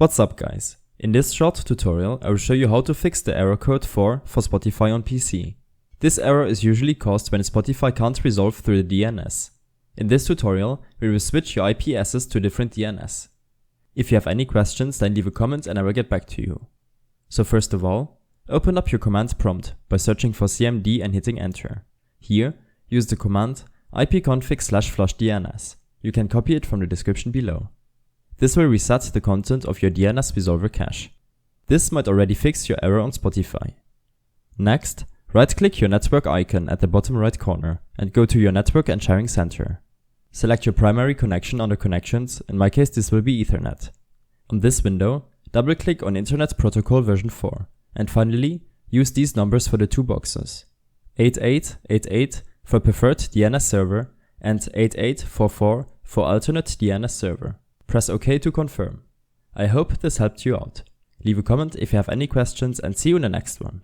What's up guys? In this short tutorial I will show you how to fix the error code 4 for Spotify on PC. This error is usually caused when Spotify can't resolve through the DNS. In this tutorial we will switch your IP address to a different DNS. If you have any questions then leave a comment and I will get back to you. So first of all, open up your command prompt by searching for cmd and hitting enter. Here, use the command ipconfig/flushdns. You can copy it from the description below. This will reset the content of your DNS resolver cache. This might already fix your error on Spotify. Next, right-click your network icon at the bottom right corner and go to your network and sharing center. Select your primary connection under connections, in my case this will be Ethernet. On this window, double-click on Internet Protocol version 4, and finally, use these numbers for the two boxes. 8888 for preferred DNS server and 8844 for alternate DNS server. Press OK to confirm. I hope this helped you out. Leave a comment if you have any questions and see you in the next one.